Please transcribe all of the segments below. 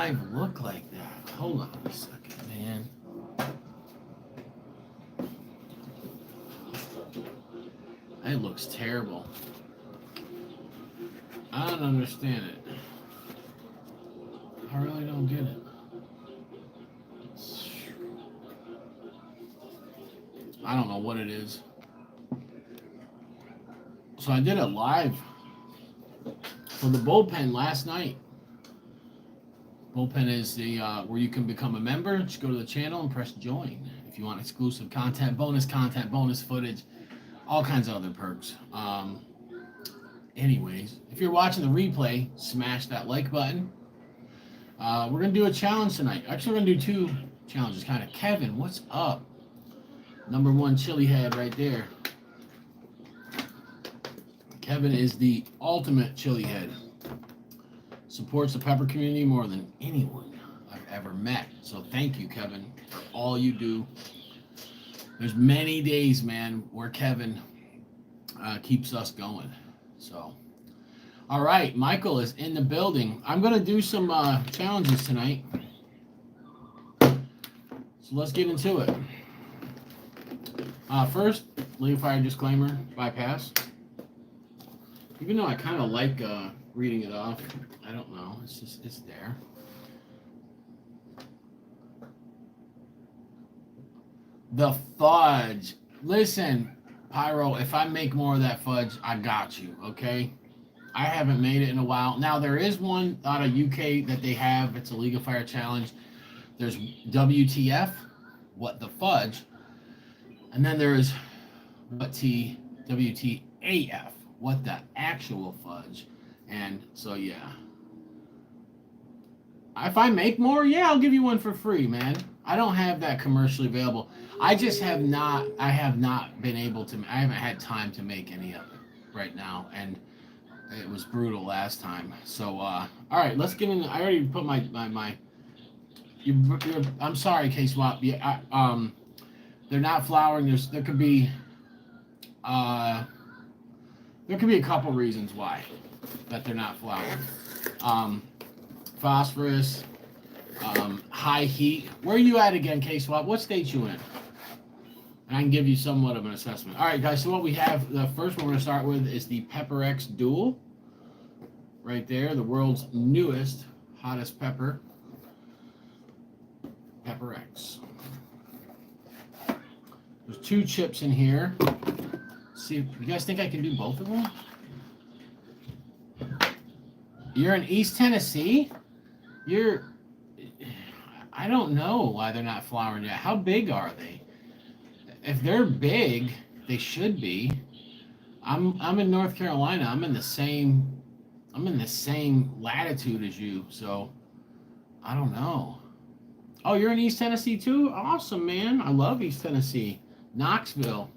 live look like that? Hold on a second, man. It looks terrible. I don't understand it. I really don't get it. I don't know what it is. So I did a live for the bullpen last night. Bullpen is the where you can become a member. Just go to the channel and press join if you want exclusive content, bonus footage, all kinds of other perks. Anyways, if you're watching the replay, smash that like button. We're going to do a challenge tonight. Actually, we're going to do two challenges, kind of. Kevin, what's up? Number one chili head right there. Kevin is the ultimate chili head. Supports the pepper community more than anyone I've ever met. So thank you, Kevin, for all you do. There's many days, man, where Kevin keeps us going. So, all right, Michael is in the building. I'm going to do some challenges tonight. So let's get into it. First, League of Fire disclaimer, bypass. Even though I kind of like reading it off, I don't know. It's there. The fudge. Listen, Pyro, if I make more of that fudge, I got you, okay? I haven't made it in a while. Now, there is one out of UK that they have. It's a League of Fire challenge. There's WTF, what the fudge. And then there's WTAF, what the actual fudge. And so, yeah. If I make more, yeah, I'll give you one for free, man. I don't have that commercially available. I just have not, I have not been able to, I haven't had time to make any of it right now. And it was brutal last time. So, all right, let's get in. I already put I'm sorry, K-Swap. Yeah, they're not flowering. There could be a couple reasons why that they're not flowering. Phosphorus, high heat. Where are you at again, K-Swap? What state you in? And I can give you somewhat of an assessment. All right, guys, so what we have, the first one we're going to start with is the Pepper X Duel. Right there, the world's newest, hottest pepper. Pepper X. There's 2 chips in here. Let's see, you guys think I can do both of them? You're in East Tennessee? I don't know why they're not flowering yet. How big are they? If they're big, they should be. I'm in North Carolina. I'm in the same latitude as you, so I don't know. Oh, you're in East Tennessee too? Awesome, man. I love East Tennessee. Knoxville.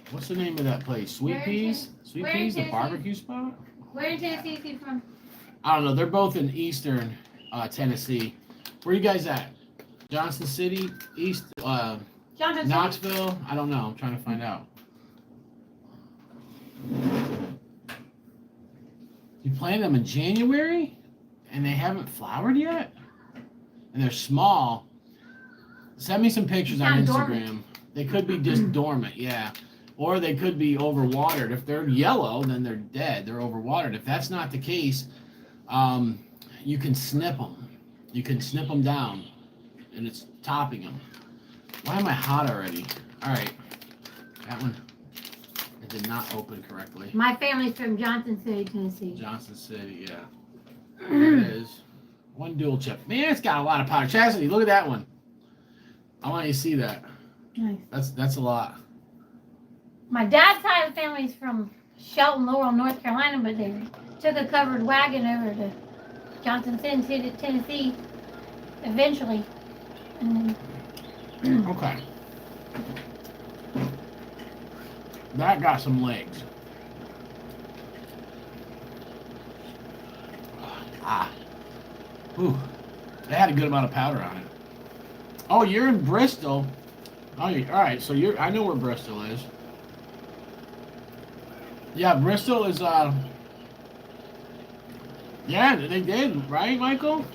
What's the name of that place? Sweet Peas? Sweet Peas, the barbecue spot? Where in Tennessee is he from? I don't know. They're both in eastern Tennessee. Where are you guys at? Johnson City? East? Knoxville? City? I don't know. I'm trying to find out. You planted them in January? And they haven't flowered yet? And they're small. Send me some pictures on Instagram. Dormant. They could be just dormant, yeah. Or they could be overwatered. If they're yellow, then they're dead. They're overwatered. If that's not the case, you can snip them. You can snip them down, and it's topping them. Why am I hot already? All right. That one, it did not open correctly. My family's from Johnson City, Tennessee. Johnson City, yeah. There it is. One dual chip. Man, it's got a lot of powder. Chastity, look at that one. I want you to see that. Nice. That's a lot. My dad's side of the family's from Shelton, Laurel, North Carolina, but they took a covered wagon over to Johnson City, Tennessee, eventually. And then okay. That got some legs. Ooh. They had a good amount of powder on it. Oh, you're in Bristol. Oh, all right. So I know where Bristol is. Yeah, Bristol is Yeah, they did, right, Michael?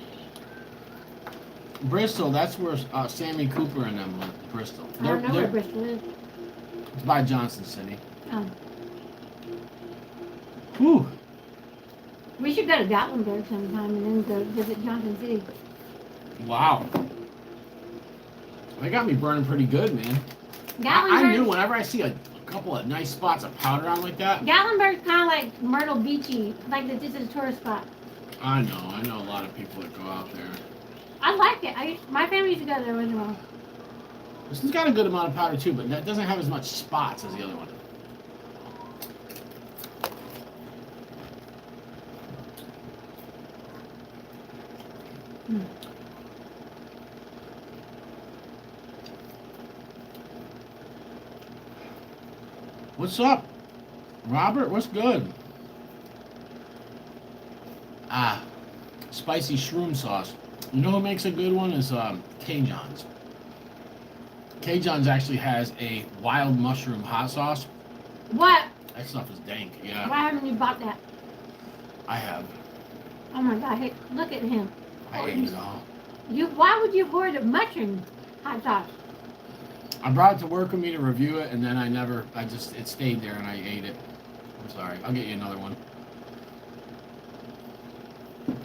Bristol, that's where Sammy Cooper and them went. Bristol. I don't know where Bristol is. It's by Johnson City. Oh. Whew. We should go to Gatlinburg sometime and then go visit Johnson City. Wow. They got me burning pretty good, man. Gatlinburg, I knew whenever I see a couple of nice spots of powder on like that. Gatlinburg's kind of like Myrtle Beachy, like this is a tourist spot. I know a lot of people that go out there. I like it. My family used to go there as well. This one's got a good amount of powder too, but that doesn't have as much spots as the other one. Mm. What's up, Robert? What's good? Ah, spicy shroom sauce. You know who makes a good one is K-John's. K-John's actually has a wild mushroom hot sauce. What? That stuff is dank. Yeah, Why haven't you bought that? I have. Oh my God! Hey, look at him. I ate it all. Why would you hoard a mushroom hot sauce? I brought it to work with me to review it, and then it stayed there and I ate it. I'm sorry. I'll get you another one.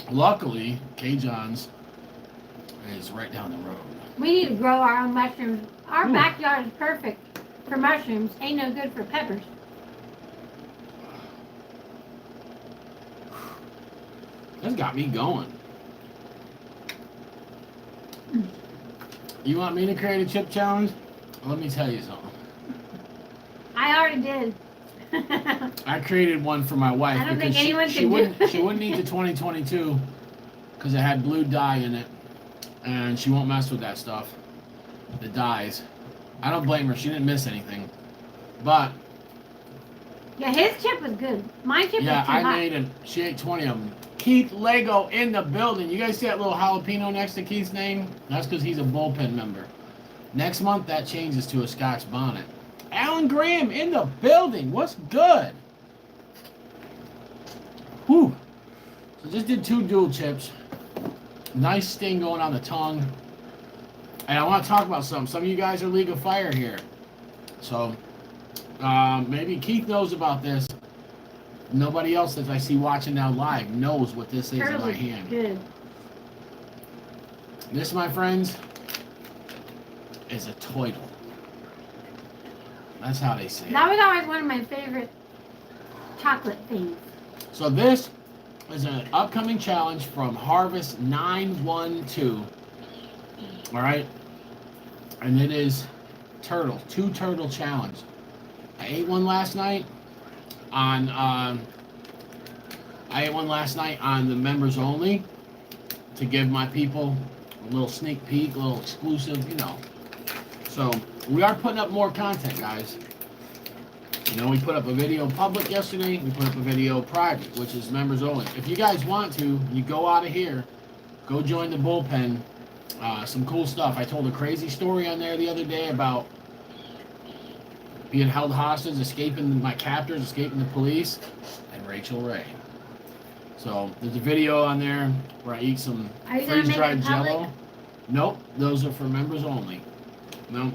Luckily, K-John's is right down the road. We need to grow our own mushrooms. Our backyard is perfect for mushrooms. Ain't no good for peppers. That's got me going. You want me to create a chip challenge? Let me tell you something. I already did. I created one for my wife I don't because think anyone she can wouldn't do it. she wouldn't eat the 2022 because it had blue dye in it, and she won't mess with that stuff. The dyes. I don't blame her. She didn't miss anything, but Yeah, his chip was good. My chip was too hot. made it. She ate 20 of them. Keith Lego in the building. You guys see that little jalapeno next to Keith's name? That's because he's a bullpen member. Next month, that changes to a Scotch bonnet. Alan Graham in the building. What's good? Whew. So just did 2 dual chips. Nice sting going on the tongue. And I want to talk about something. Some of you guys are League of Fire here. So maybe Keith knows about this. Nobody else that I see watching now live knows what this is in my hand. Good. This, my friends, is a toidle. That's how they say it. That was always one of my favorite chocolate things. So this is an upcoming challenge from Harvest 912. All right? And it is turtle. 2 turtle challenge. I ate one last night on the members only to give my people a little sneak peek, a little exclusive, you know. So we are putting up more content, guys. You know, we put up a video public yesterday. We put up a video private, which is members only. If you guys want to, you go out of here, go join the bullpen. Some cool stuff. I told a crazy story on there the other day about being held hostage, escaping my captors, escaping the police, and Rachel Ray. So there's a video on there where I eat some freeze-dried Jello. Nope, those are for members only. No,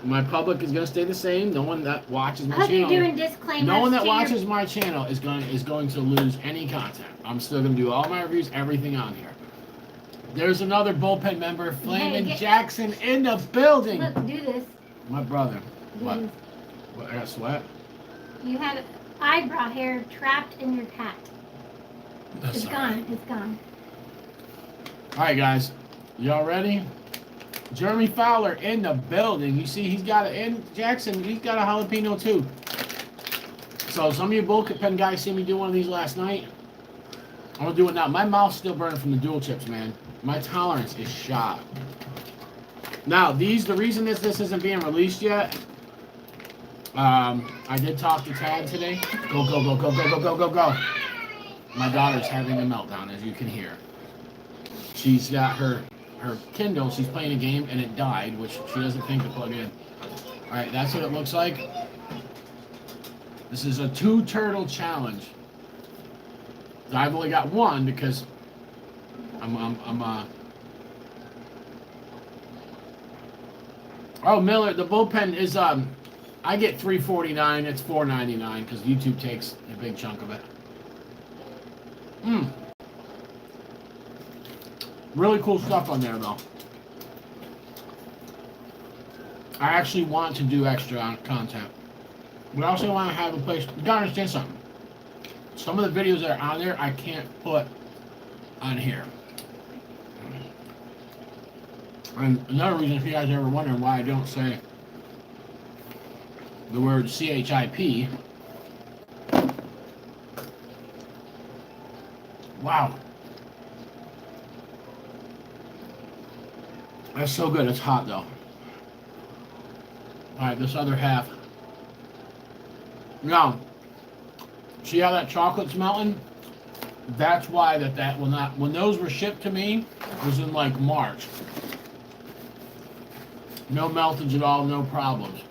my public is gonna stay the same. No one that watches my channel. You're doing disclaimers. No one that watches my channel is going to lose any content. I'm still gonna do all my reviews, everything on here. There's another bullpen member, Flamin' Jackson, in the building. Look, do this. My brother. Do What? this. What? I got sweat? You had eyebrow hair trapped in your hat. That's It's gone. It's gone. All right, guys. Y'all ready? Jeremy Fowler in the building. You see, he's got Jackson, he's got a jalapeno too. So some of you bullpen guys see me do one of these last night. I'm gonna do it now. My mouth's still burning from the dual chips, man. My tolerance is shot. Now, the reason this isn't being released yet, I did talk to Tad today. Go, go, go, go, go, go, go, go, go. My daughter's having a meltdown, as you can hear. She's got her Kindle, she's playing a game, and it died, which she doesn't think to plug in. Alright, that's what it looks like. This is a 2 turtle challenge. I've only got one because Oh, Miller, the bullpen is I get $3.49. It's $4.99 because YouTube takes a big chunk of it. Really cool stuff on there though. I actually want to do extra content. We also want to have a place. You gotta understand something. Some of the videos that are on there, I can't put on here. And another reason, if you guys are ever wondering why I don't say the word CHIP. Wow. That's so good. It's hot though. Alright, this other half. Now, see how that chocolate's melting? That's why that will not. When those were shipped to me, it was in like March. No meltage at all, no problems.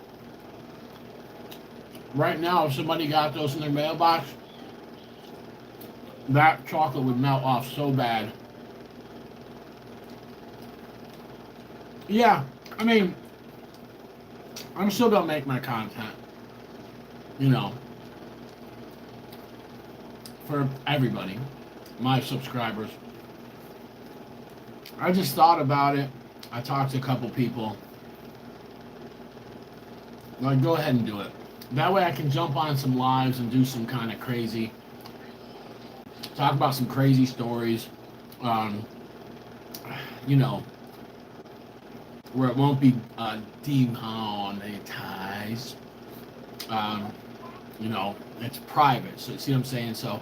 Right now, if somebody got those in their mailbox, that chocolate would melt off so bad. Yeah, I mean, I'm still gonna make my content, you know, for everybody, my subscribers. I just thought about it. I talked to a couple people. Like, go ahead and do it. That way I can jump on some lives and do some kind of crazy, talk about some crazy stories, you know, where it won't be demonetized. You know, it's private. So, see what I'm saying? So,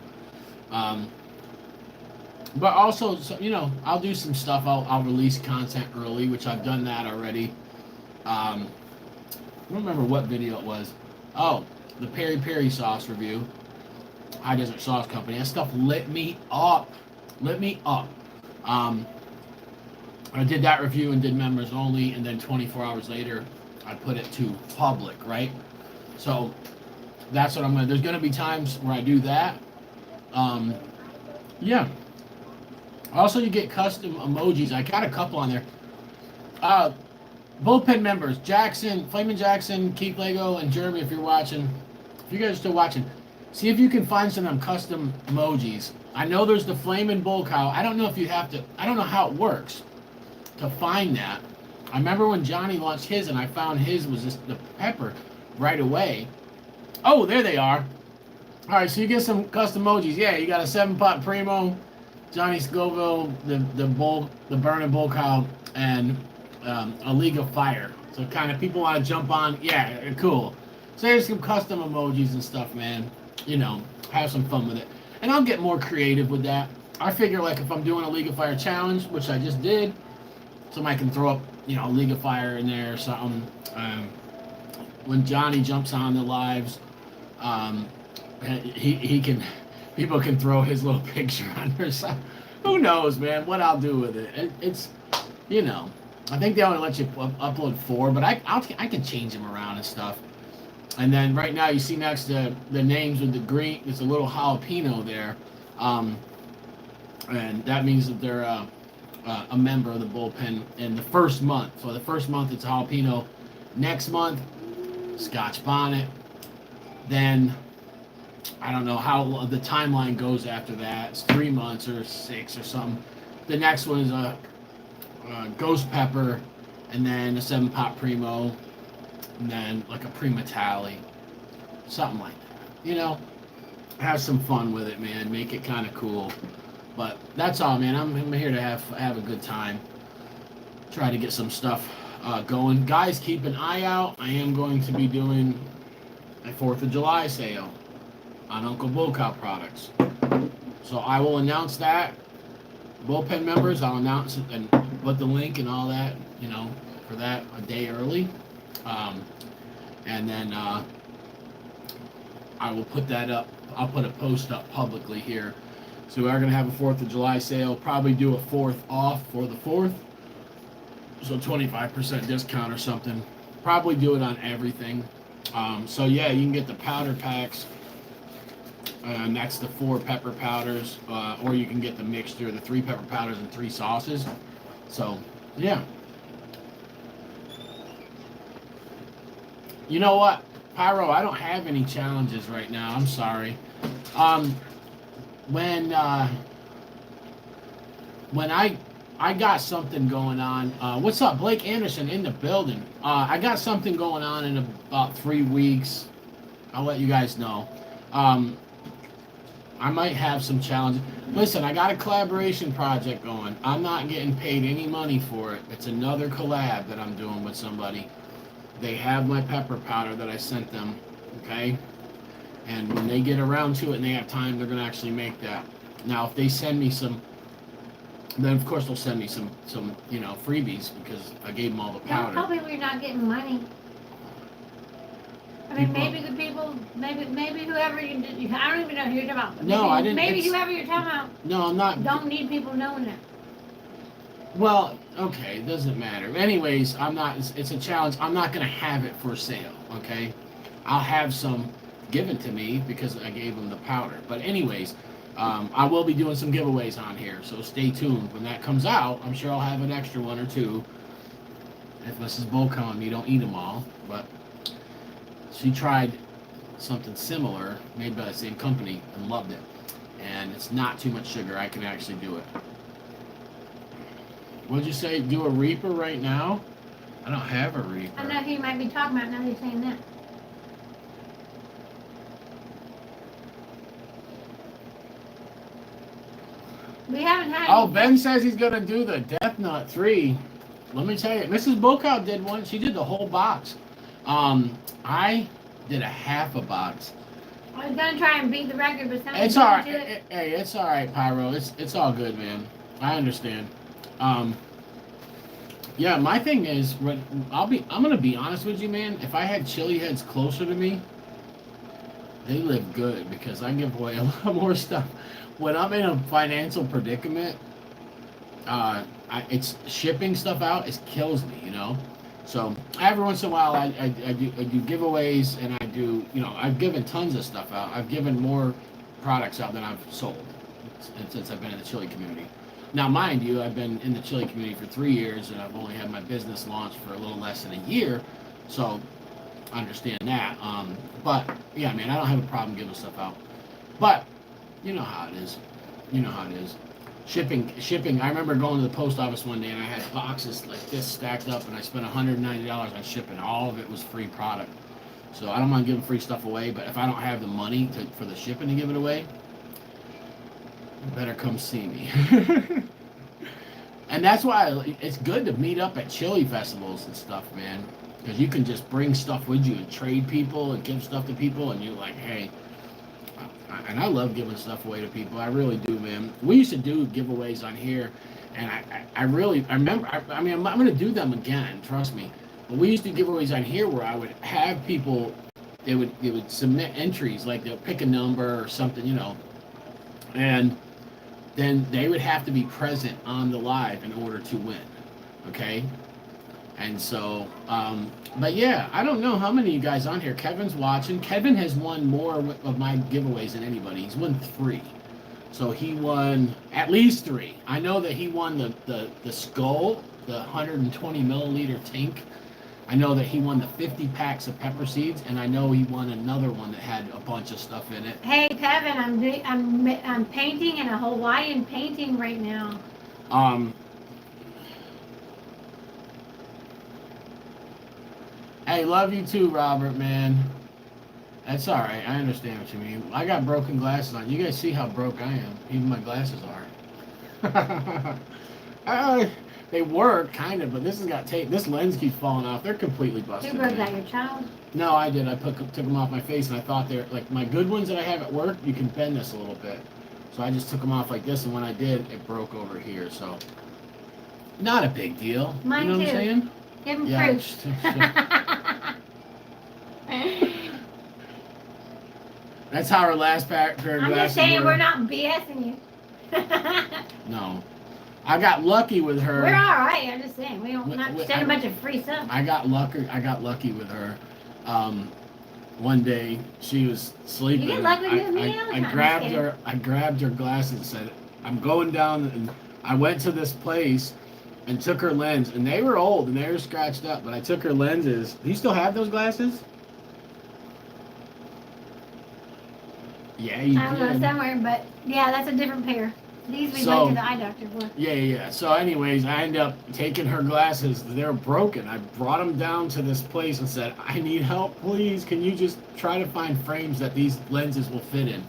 but also, so, you know, I'll do some stuff. I'll release content early, which I've done that already. I don't remember what video it was. Oh, the Peri Peri sauce review. High Desert Sauce Company. That stuff lit me up. Lit me up. I did that review and did members only, and then 24 hours later, I put it to public, right? So that's what I'm gonna. There's gonna be times where I do that. Yeah. Also, you get custom emojis. I got a couple on there. Bullpen members: Jackson, Flamin' Jackson, Keith Lego, and Jeremy. If you're watching, if you guys are still watching, see if you can find some of them custom emojis. I know there's the Flamin' Bull Cow. I don't know if you have to. I don't know how it works to find that. I remember when Johnny launched his, and I found his was just the pepper right away. Oh, there they are. All right, so you get some custom emojis. Yeah, you got a 7-pot Primo, Johnny Scoville, the burning bull cow, and a League of Fire. So kind of people want to jump on. Yeah, cool. So there's some custom emojis and stuff, man. You know, have some fun with it. And I'll get more creative with that. I figure like if I'm doing a League of Fire challenge, which I just did, somebody can throw up, you know, League of Fire in there or something. When Johnny jumps on the lives, he can, people can throw his little picture on there. So who knows, man, what I'll do with it. It's, you know, I think they only let you upload 4, but I can change them around and stuff. And then right now you see next to the names with the green, there's a little jalapeno there. And that means that they're a member of the bullpen in the first month. So the first month it's jalapeno. Next month, Scotch bonnet. Then I don't know how the timeline goes after that. It's 3 months or 6 or something. The next one is a ghost pepper, and then a 7-pot Primo, and then like a Primotalii, something like that. You know, have some fun with it, man. Make it kind of cool. But that's all, man. I'm here to have a good time. Try to get some stuff going. Guys, keep an eye out. I am going to be doing a 4th of July sale on Uncle Bull Cow products. So I will announce that. Bullpen members, I'll announce it and put the link and all that, you know, for that a day early. And then I will put that up. I'll put a post up publicly here. So we are going to have a 4th of July sale. Probably do a 4th off for the 4th. So 25% discount or something. Probably do it on everything. So yeah, you can get the powder packs And that's the 4 pepper powders, or you can get the mixture, the 3 pepper powders and 3 sauces. So, yeah. You know what, Pyro? I don't have any challenges right now. I'm sorry. When I got something going on. What's up, Blake Anderson in the building? I got something going on in about 3 weeks. I'll let you guys know. I might have some challenges. Listen, I got a collaboration project going. I'm not getting paid any money for it. It's another collab that I'm doing with somebody. They have my pepper powder that I sent them, okay? And when they get around to it and they have time, they're going to actually make that. Now, if they send me some, then of course they'll send me some freebies because I gave them all the powder. Don't tell people you're not getting money. I mean, maybe the people, maybe whoever I don't even know who you're talking about. No, I didn't. Maybe whoever you're talking about. No, I'm not. Don't need people knowing that. Well, okay, it doesn't matter. Anyways, I'm not. It's a challenge. I'm not gonna have it for sale. Okay, I'll have some given to me because I gave them the powder. But anyways, I will be doing some giveaways on here, so stay tuned. When that comes out, I'm sure I'll have an extra 1 or 2. If Mrs. Bocon, you don't eat them all, but. She tried something similar, made by the same company, and loved it. And it's not too much sugar. I can actually do it. What'd you say? Do a Reaper right now? I don't have a Reaper. I know who you might be talking about now that you're saying that. We haven't had. Oh, Ben says he's going to do the Death Nut 3. Let me tell you, Mrs. Bokow did one. She did the whole box. I did a half a box. I was gonna try and beat the record, but something. It's all right. Hey, it's all right, Pyro. It's all good, man. I understand. Yeah, my thing is, I'm gonna be honest with you, man. If I had chili heads closer to me, they live good because I give away a lot more stuff. When I'm in a financial predicament, it's shipping stuff out. It kills me, So every once in a while, I do giveaways, and I do, I've given tons of stuff out. I've given more products out than I've sold since I've been in the chili community. Now, mind you, I've been in the chili community for 3 years, and I've only had my business launched for a little less than a year, so I understand that. But yeah, man, I don't have a problem giving stuff out. But you know how it is. Shipping. I remember going to the post office one day and I had boxes like this stacked up, and I spent $190 on shipping. All of it was free product. So I don't mind giving free stuff away, but if I don't have the money for the shipping to give it away, you better come see me. And that's why it's good to meet up at chili festivals and stuff, man, because you can just bring stuff with you and trade people and give stuff to people, and you're like, hey. And I love giving stuff away to people. I really do, man. We used to do giveaways on here, and I remember. I mean, I'm going to do them again. Trust me. But we used to do giveaways on here where I would have people. They would submit entries, like they'll pick a number or something, and then they would have to be present on the live in order to win. Okay. And so, but yeah, I don't know how many of you guys on here. Kevin's watching. Kevin has won more of my giveaways than anybody. He's won 3. So he won at least 3. I know that he won the skull, the 120 milliliter tank. I know that he won the 50 packs of pepper seeds, and I know he won another one that had a bunch of stuff in it. Hey Kevin, I'm painting in a Hawaiian painting right now. Hey, love you too, Robert, man. That's all right. I understand what you mean. I got broken glasses on. You guys see how broke I am. Even my glasses are. They work, kind of, but this has got tape. This lens keeps falling off. They're completely busted. Who broke that, your child? No, I did. I took them off my face, and I thought they're, like, my good ones that I have at work, you can bend this a little bit. So I just took them off like this, and when I did, it broke over here. So, not a big deal. Mine you know too. What I'm saying? Give him Yeah, proof. That's how our last pair of glasses I'm just saying were. we're not BSing you. No. I got lucky with her. We're all right. I'm just saying we don't not send a bunch of free stuff. I got lucky with her. one day she was sleeping. You get lucky with you and me all the time, I grabbed her glasses and said, I'm going down, and I went to this place and took her lens, and they were old and they were scratched up, but I took her lenses. Do you still have those glasses? Yeah, you I don't know, somewhere, but yeah, that's a different pair. These we went to the eye doctor for. Yeah. So anyways, I ended up taking her glasses. They were broken. I brought them down to this place and said, I need help, please. Can you just try to find frames that these lenses will fit in?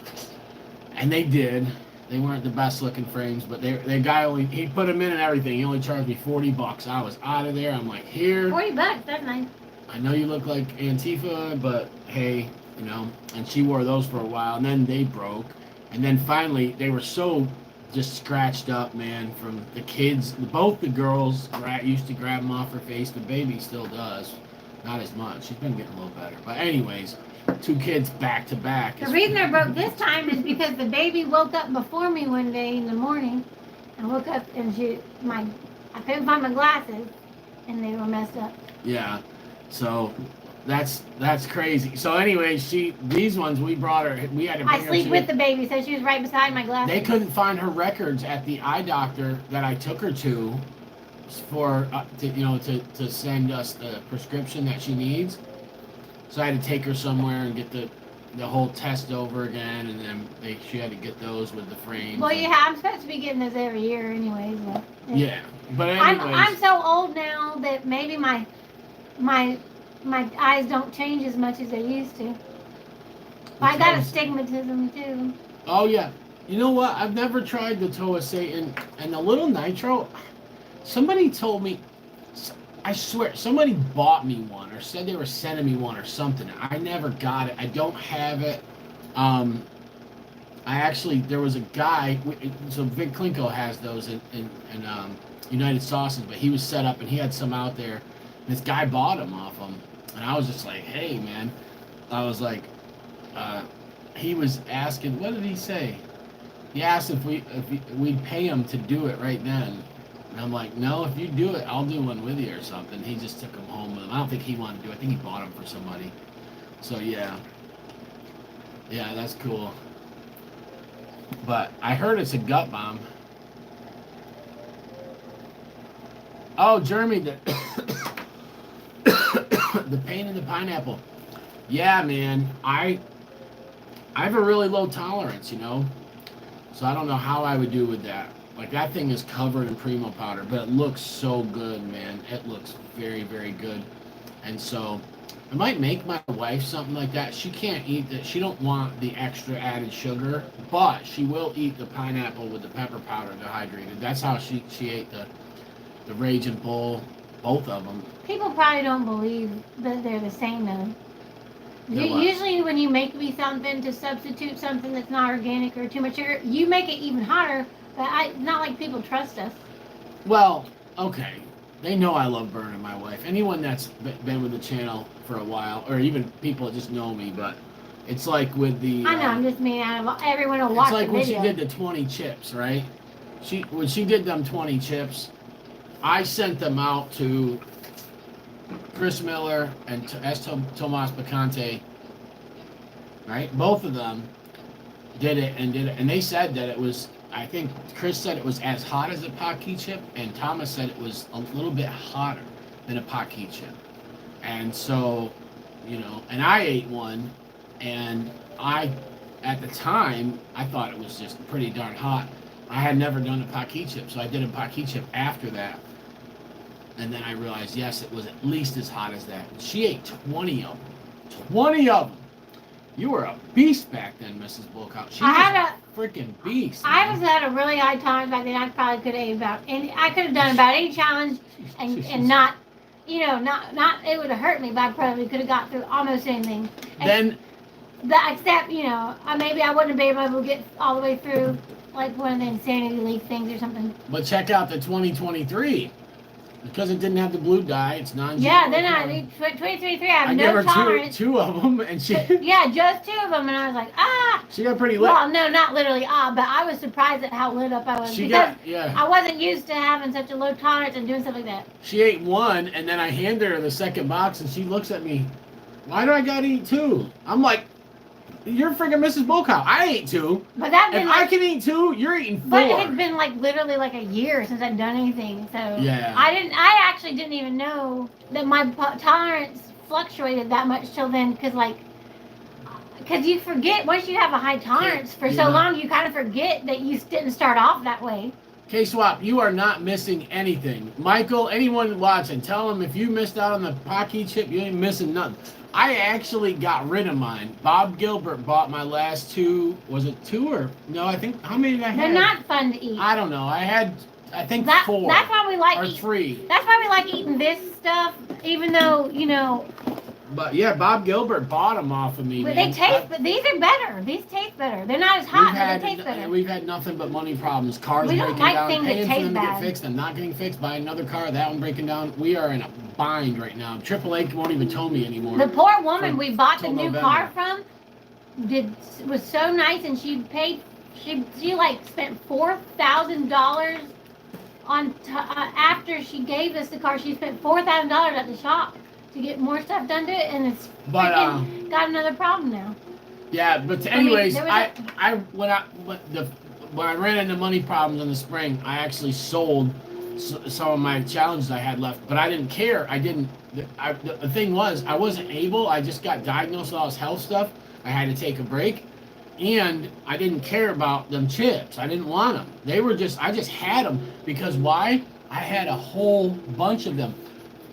And they did. They weren't the best looking frames, but the guy he put them in and everything. He only charged me $40. I was out of there. I'm like, here. $40, that's nice. I know you look like Antifa, but hey, you know. And she wore those for a while, and then they broke. And then finally, they were so just scratched up, man, from the kids. Both the girls used to grab them off her face. The baby still does. Not as much. She's been getting a little better. But anyways, 2 kids back to back. The reason they're broke this time is because the baby woke up before me one day in the morning. I woke up and I couldn't find my glasses, and they were messed up. Yeah. So that's crazy. So anyway, these ones we brought her. We had to bring her. I sleep with the baby, so she was right beside my glasses. They couldn't find her records at the eye doctor that I took her to, for to send us the prescription that she needs. So I had to take her somewhere and get the whole test over again, and then she had to get those with the frames. Well, I'm supposed to be getting this every year, anyways. Yeah, but anyways, I'm so old now that maybe my eyes don't change as much as they used to. I got astigmatism too. Oh yeah. You know what? I've never tried the Toe of Satan and the little nitro. Somebody told me, I swear, somebody bought me one or said they were sending me one or something. I never got it. I don't have it. There was a guy, so Vic Klinko has those in United Sauces, but he was set up and he had some out there. And this guy bought them off him. And I was just like, hey, man. I was like, he was asking, what did he say? He asked if we'd pay him to do it right then. And I'm like, no, if you do it, I'll do one with you or something. He just took them home with him. I don't think he wanted to do it. I think he bought them for somebody. So, yeah. Yeah, that's cool. But I heard it's a gut bomb. Oh, Jeremy, the pain in the pineapple. Yeah, man. I have a really low tolerance, you know. So I don't know how I would do with that. Like, that thing is covered in Primo powder, but it looks so good, man. It looks very, very good. And so I might make my wife something like that. She can't eat that. She don't want the extra added sugar, but she will eat the pineapple with the pepper powder dehydrated. That's how she ate the Raging Bull, both of them. People probably don't believe that they're the same, though. Usually when you make me something to substitute something that's not organic or too much sugar, you make it even hotter, but it's not like people trust us. Well, okay. They know I love burning my wife. Anyone that's been with the channel for a while, or even people that just know me, but it's like with the... I know, I'm just mean everyone will watch the video. It's like when she did the 20 chips, right? When she did them 20 chips, I sent them out to Chris Miller and S. Tomas Picante, right? Both of them did it, and they said that it was, I think Chris said it was as hot as a Paqui chip, and Thomas said it was a little bit hotter than a Paqui chip. And so, you know, and I ate one, and at the time, I thought it was just pretty darn hot. I had never done a Paqui chip, so I did a Paqui chip after that. And then I realized, yes, it was at least as hot as that. She ate 20 of them. 20 of them! You were a beast back then, Mrs. Bullcock. She was a freaking beast. I was at a really high tolerance back then. I probably could have ate I could have done about any challenge and not, you know, not it would have hurt me, but I probably could have got through almost anything. Except, you know, maybe I wouldn't have been able to get all the way through, like one of the Insanity League things or something. But check out the 2023. Because it didn't have the blue dye, it's non-GMO. Yeah, then I 2023. I have no tolerance. Two of them, and she. Yeah, just 2 of them, and I was like, ah. She got pretty lit. Well, no, not literally but I was surprised at how lit up I was I wasn't used to having such a low tolerance and doing stuff like that. She ate one, and then I handed her the second box, and she looks at me. Why do I gotta eat 2? I'm like, you're freaking Mrs. Bullcow. I ate 2. But that If I can eat 2, you're eating 4. But it had been like literally like a year since I'd done anything, so yeah. I actually didn't even know that my tolerance fluctuated that much till then, because you forget once you have a high tolerance for so long, you kind of forget that you didn't start off that way. K-Swap, you are not missing anything. Michael, anyone watching, tell them if you missed out on the Pocky chip, you ain't missing nothing. I actually got rid of mine. Bob Gilbert bought my last 2. Was it 2 or no? I think how many did I have? They're not fun to eat. I don't know. I think 4. That's why we like or 3. That's why we like eating this stuff, even though But yeah, Bob Gilbert bought them off of me. But they taste. But these are better. These taste better. They're not as hot, but they taste better. We've had nothing but money problems. Cars we breaking don't like down, things paying that for them taste to get bad. fixed, and not getting fixed. Buy another car, that one breaking down. We are in a bind right now. AAA won't even tow me anymore. The poor woman we bought the new November. car from was so nice, and she paid. She like spent $4,000 on after she gave us the car. She spent $4,000 at the shop to get more stuff done to it, and it's freaking got another problem now. Yeah, but anyways, when I ran into money problems in the spring, I actually sold some of my challenges I had left, but I didn't care. The thing was, I wasn't able. I just got diagnosed with all this health stuff. I had to take a break, and I didn't care about them chips. I didn't want them. I just had them because why? I had a whole bunch of them.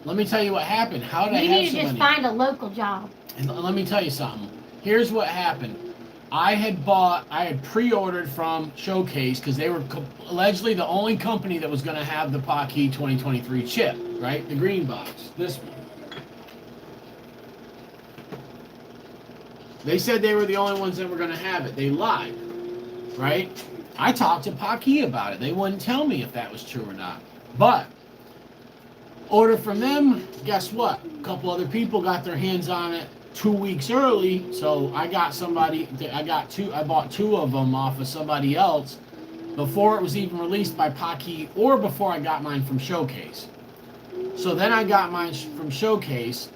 Let me tell you what happened. How did I have so many? You need to just find a local job. And let me tell you something. Here's what happened. I had pre-ordered from Showcase because they were allegedly the only company that was going to have the Pocky 2023 chip, right? The green box. This one. They said they were the only ones that were going to have it. They lied, right? I talked to Pocky about it. They wouldn't tell me if that was true or not. But order from them, guess what? A couple other people got their hands on it 2 weeks early, so I bought 2 of them off of somebody else before it was even released by Pocky or before I got mine from Showcase. So then I got mine from Showcase.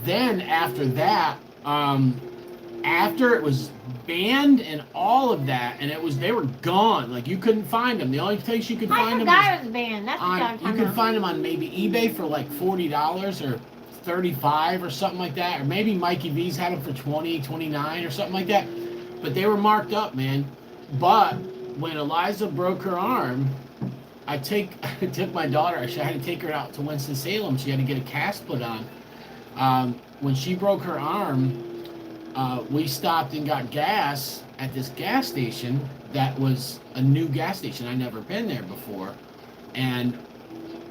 Then after that, after it was banned and all of that, and they were gone. Like you couldn't find them. The only place you could find them was banned. That's what you could find them on maybe eBay for like $40 or $35 or something like that, or maybe Mikey V's had them for $20, $29 or something like that. But they were marked up, man. But when Eliza broke her arm, I took my daughter. I had to take her out to Winston-Salem. She had to get a cast put on. When she broke her arm, we stopped and got gas at this gas station that was a new gas station. I'd never been there before. And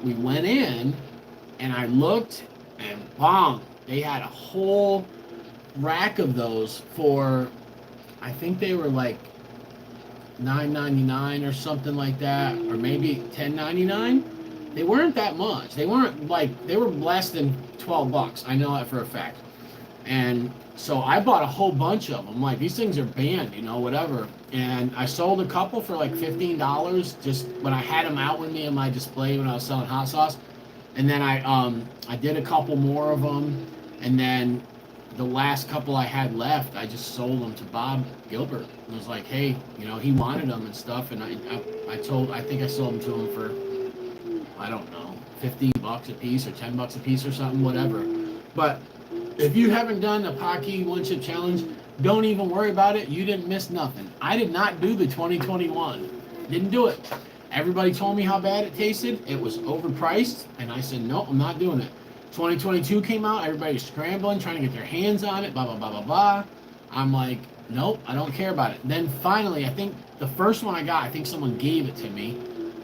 we went in, and I looked, and bang, they had a whole rack of those for, I think they were like $9.99 or something like that, or maybe $10.99. They weren't that much. They were less than $12. I know that for a fact. And so I bought a whole bunch of them. Like, these things are banned, whatever. And I sold a couple for like $15 just when I had them out with me in my display when I was selling hot sauce. And then I did a couple more of them. And then the last couple I had left, I just sold them to Bob Gilbert. And was like, hey, he wanted them and stuff. And I think I sold them to him for, I don't know, $15 a piece or $10 a piece or something, whatever. But if you haven't done the Pocky One Chip Challenge, don't even worry about it. You didn't miss nothing. I did not do the 2021. Didn't do it. Everybody told me how bad it tasted. It was overpriced. And I said, no, I'm not doing it. 2022 came out. Everybody's scrambling, trying to get their hands on it, blah, blah, blah, blah, blah. I'm like, nope, I don't care about it. Then finally, I think the first one I got, I think someone gave it to me.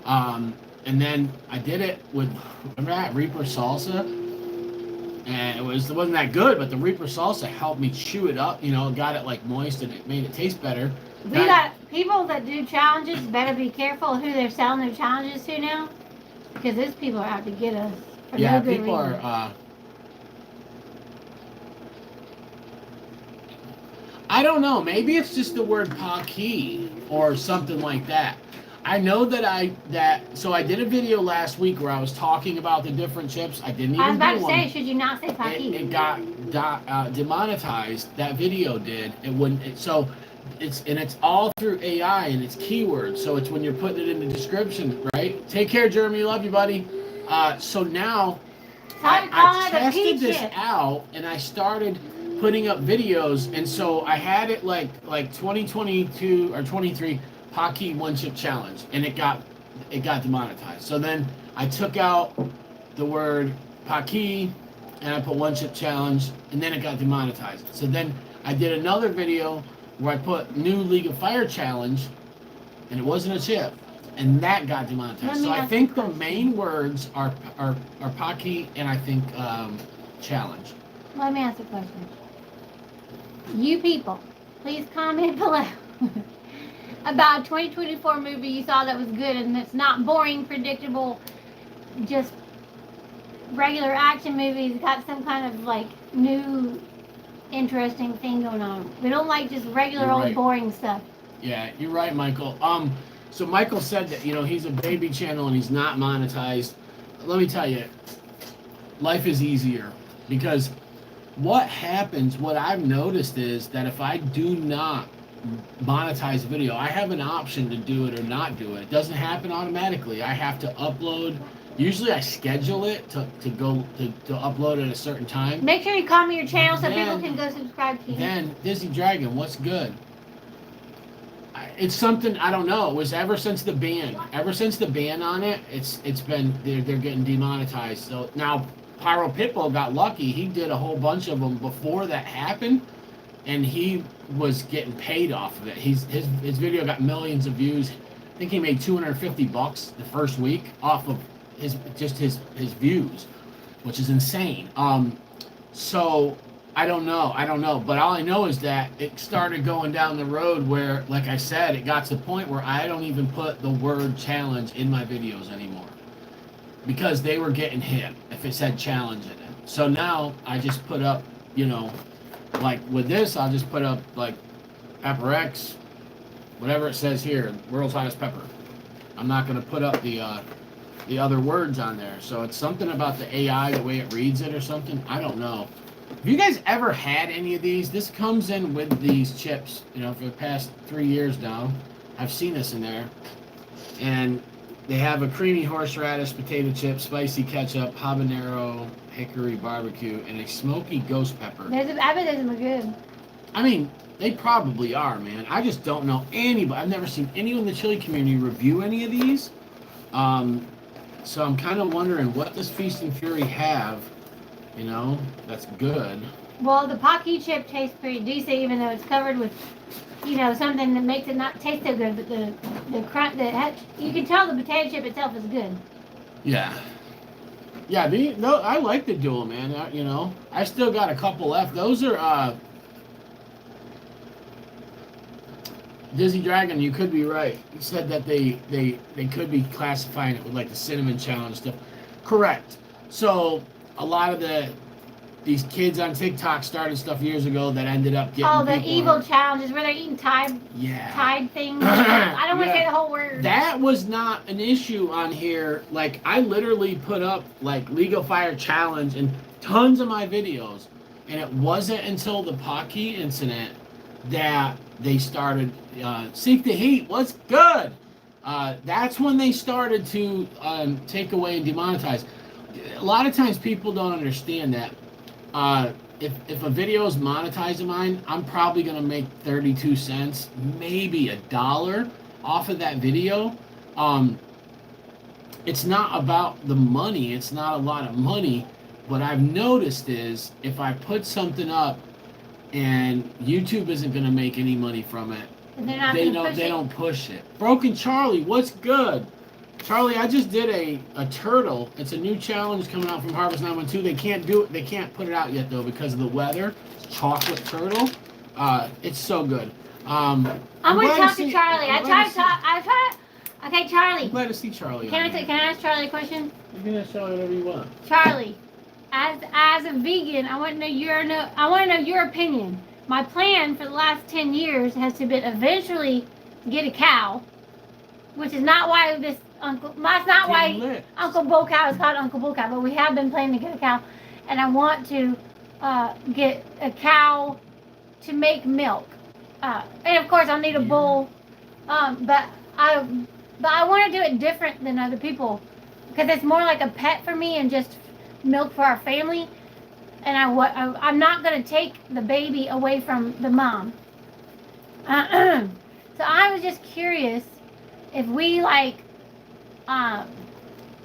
And then I did it with, remember that, Reaper Salsa? And it wasn't that good, but the Reaper Salsa helped me chew it up, got it like moist and it made it taste better. We got people that do challenges, better be careful who they're selling their challenges to now, because those people are out to get us for no good people reason. Are, I don't know, maybe it's just the word Pocky or something like that. I know so I did a video last week where I was talking about the different chips. I didn't even do one. I was about to say, should you not say Pocky? It got demonetized. That video did. It wouldn't. So it's all through AI and it's keywords. So it's when you're putting it in the description, right? Take care, Jeremy. Love you, buddy. So now I tested this out and I started putting up videos, and so I had it like 2022 or 23 Pocky one chip challenge, and it got demonetized. So then I took out the word Pocky and I put one chip challenge, and then it got demonetized. So then I did another video where I put new League of Fire challenge, and it wasn't a chip, and that got demonetized. So I think the main words are Pocky and I think challenge. Let me ask a question. You people, please comment below about a 2024 movie you saw that was good and it's not boring, predictable, just regular action movies, got some kind of like new interesting thing going on. We don't like just regular old boring stuff. Yeah, you're right, Michael. So Michael said that, he's a baby channel and he's not monetized. Let me tell you, life is easier because what I've noticed is that if I do not monetize a video, I have an option to do it or not do it. It doesn't happen automatically. I have to upload. Usually I schedule it to upload at a certain time. Make sure you comment your channel so people can go subscribe to you. Then Dizzy Dragon, what's good? It's something, I don't know. It was ever since the ban. Ever since the ban on it, it's been they're getting demonetized. So now Pyro Pitbull got lucky. He did a whole bunch of them before that happened, and he was getting paid off of it. His video got millions of views. I think he made $250 the first week off of his views, which is insane. So I don't know, but all I know is that it started going down the road where, like I said, it got to the point where I don't even put the word challenge in my videos anymore because they were getting hit if it said challenge in it. So now I just put up, like with this, I'll just put up like Pepper X, whatever it says here, world's hottest pepper. I'm not going to put up the other words on there. So it's something about the AI, the way it reads it or something. I don't know. Have you guys ever had any of these? This comes in with these chips, for the past 3 years now. I've seen this in there. And they have a creamy horseradish potato chip, spicy ketchup, habanero, hickory barbecue, and a smoky ghost pepper. I bet those are good. I mean, they probably are, man. I just don't know anybody. I've never seen anyone in the chili community review any of these. So I'm kind of wondering what does Feast and Fury have, that's good. Well, the Pocky chip tastes pretty decent, even though it's covered with, something that makes it not taste so good. But the crunch, you can tell the potato chip itself is good. Yeah. Yeah, I like the Duel, man. I still got a couple left. Those are, Dizzy Dragon, you could be right. You said that they could be classifying it with like the cinnamon challenge stuff. Correct. So a lot of these kids on TikTok started stuff years ago that ended up getting. Oh, the evil challenges where they're eating Tide things. I don't want to say the whole word. That was not an issue on here. Like I literally put up like League of Fire challenge in tons of my videos, and it wasn't until the Pocky incident that they started Seek the Heat. What's good? That's when they started to take away and demonetize. A lot of times people don't understand that if a video is monetized of mine, I'm probably going to make 32 cents, maybe $1 off of that video. It's not about the money. It's not a lot of money. What I've noticed is if I put something up and YouTube isn't going to make any money from it, they don't push it. Broken Charlie, what's good? Charlie, I just did a turtle. It's a new challenge coming out from Harvest 912. They can't do it. They can't put it out yet though because of the weather. It's chocolate turtle. It's so good. I'm going to talk to Charlie. Okay, Charlie. I'm glad to see Charlie. Can I ask Charlie a question? You can ask Charlie whatever you want. Charlie, as a vegan, I want to know your opinion. My plan for the last 10 years has to be eventually get a cow, which is not why Uncle Bull Cow is called Uncle Bull Cow, but we have been planning to get a cow, and I want to get a cow to make milk. And of course, I'll need a bull. But I want to do it different than other people because it's more like a pet for me and just milk for our family. And I'm not going to take the baby away from the mom. So I was just curious if we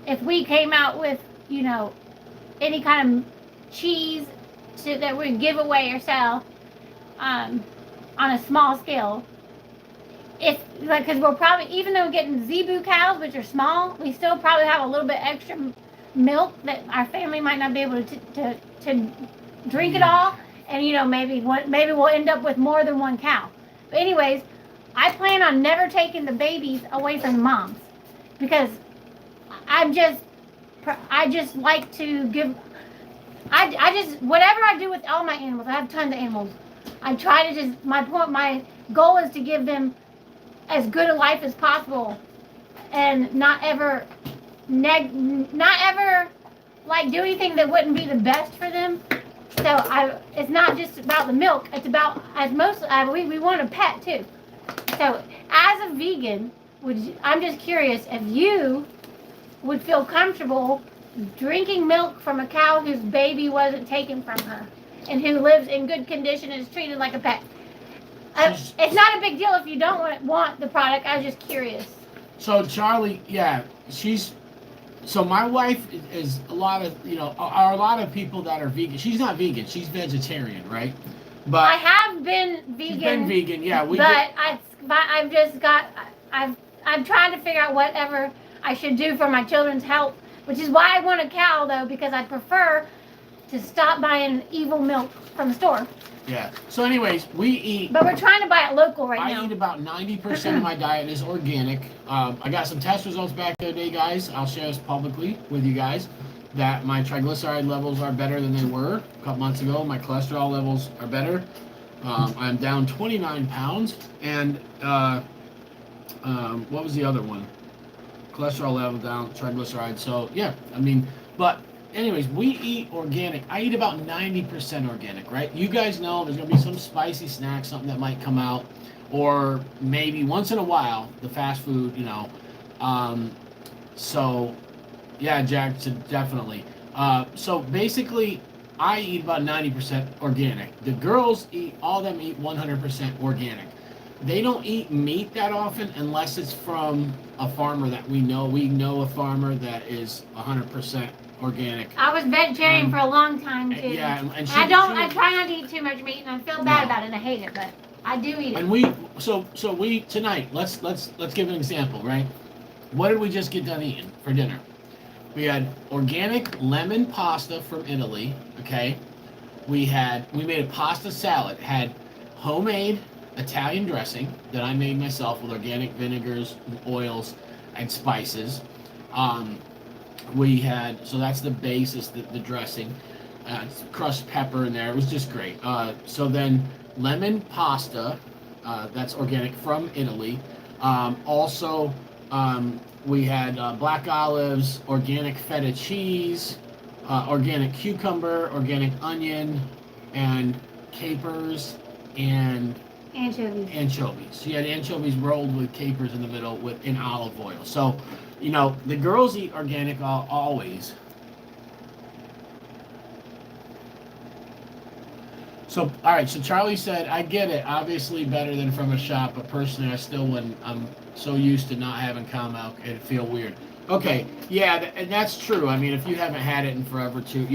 if we came out with, any kind of cheese that we give away or sell on a small scale. Because we're probably, even though we're getting zebu cows, which are small, we still probably have a little bit extra milk that our family might not be able to drink it all. And, maybe we'll end up with more than one cow. But anyways, I plan on never taking the babies away from the moms because I just like to give. Whatever I do with all my animals, I have tons of animals. I try to my goal is to give them as good a life as possible, and not ever like do anything that wouldn't be the best for them. So it's not just about the milk. It's about we want a pet too. So as a vegan, I'm just curious if you would feel comfortable drinking milk from a cow whose baby wasn't taken from her and who lives in good condition and is treated like a pet. It's not a big deal if you don't want the product. I was just curious. So Charlie, yeah, so my wife is are a lot of people that are vegan. She's not vegan. She's vegetarian, right? But I have been vegan. She's been vegan, yeah. I'm trying to figure out whatever I should do for my children's health, which is why I want a cow, though, because I prefer to stop buying evil milk from the store. Yeah. So anyways, we eat. But we're trying to buy it local now. I eat about 90% of my diet is organic. I got some test results back the other day, guys. I'll share this publicly with you guys. That my triglyceride levels are better than they were a couple months ago. My cholesterol levels are better. I'm down 29 pounds. And what was the other one? Cholesterol level down, triglycerides. So yeah, but anyways, we eat organic. I eat about 90% organic, right? You guys know there's gonna be some spicy snack, something that might come out, or maybe once in a while the fast food, So yeah, Jack, definitely. So basically, I eat about 90% organic. The girls all of them eat 100% organic. They don't eat meat that often unless it's from a farmer that we know. We know a farmer that is 100% organic. I was vegetarian for a long time too. Yeah, and I try not to eat too much meat, and I feel bad about it. And I hate it, but I do eat it. And we tonight. Let's give an example, right? What did we just get done eating for dinner? We had organic lemon pasta from Italy. Okay, we made a pasta salad. It had homemade Italian dressing that I made myself with organic vinegars, oils, and spices. So that's the basis, the dressing. Crushed pepper in there. It was just great. So then lemon pasta, that's organic from Italy. Also, we had black olives, organic feta cheese, organic cucumber, organic onion, and capers, and anchovies. She had anchovies rolled with capers in the middle in olive oil. So, the girls eat organic always. So, all right. So Charlie said, "I get it. Obviously better than from a shop, but personally, I still wouldn't. I'm so used to not having cow milk, it'd feel weird." Okay, yeah, and that's true. If you haven't had it in forever, too,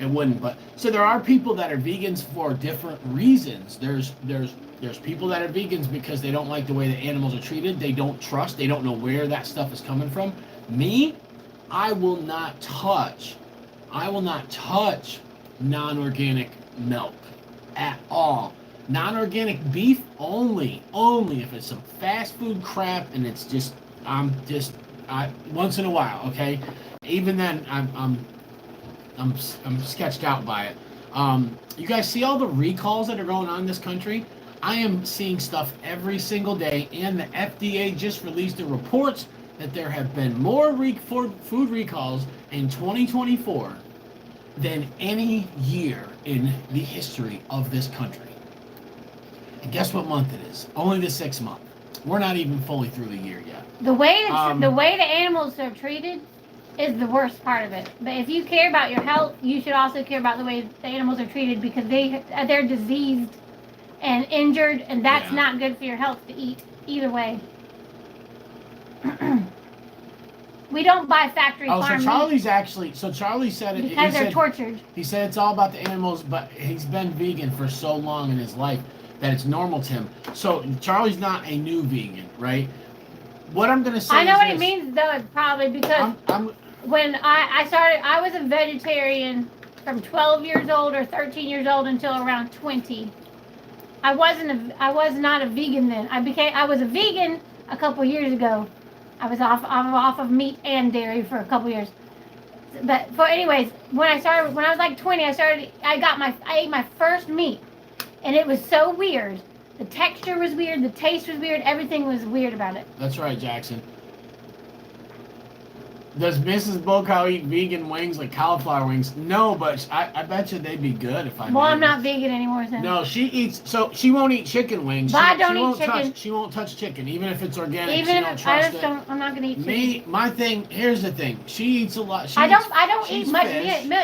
it wouldn't. But so there are people that are vegans for different reasons. There's people that are vegans because they don't like the way the animals are treated. They don't trust. They don't know where that stuff is coming from. Me, I will not touch non-organic milk at all. Non-organic beef only if it's some fast food crap and it's just once in a while, okay? Even then, I'm sketched out by it. You guys see all the recalls that are going on in this country? I am seeing stuff every single day, and the FDA just released the reports that there have been more food recalls in 2024 than any year in the history of this country. And guess what month it is? Only the 6th month. We're not even fully through the year yet. The way the animals are treated is the worst part of it. But if you care about your health, you should also care about the way the animals are treated, because they're diseased and injured, and that's not good for your health to eat either way. We don't buy factory farm so Charlie's meat. So Charlie said it because they're tortured. He said it's all about the animals, but he's been vegan for so long in his life that it's normal to him. So Charlie's not a new vegan, right? What I'm gonna say. I know what it means though, probably because when I started, I was a vegetarian from 12 years old or 13 years old until around 20. I was not a vegan then. I was a vegan a couple years ago. I was off of meat and dairy for a couple years. But anyways, when I was like 20, I ate my first meat, and it was so weird. The texture was weird, the taste was weird, everything was weird about it. That's right, Jackson. Does Mrs. Bullcow eat vegan wings like cauliflower wings? No, but I bet you they'd be good if I. Well, I'm not vegan anymore, so. No, she eats. So she won't eat chicken wings. But I don't eat chicken. She won't touch chicken, even if it's organic. Even if I just don't. I'm not gonna eat chicken. My thing. Here's the thing. She eats a lot. I don't eat much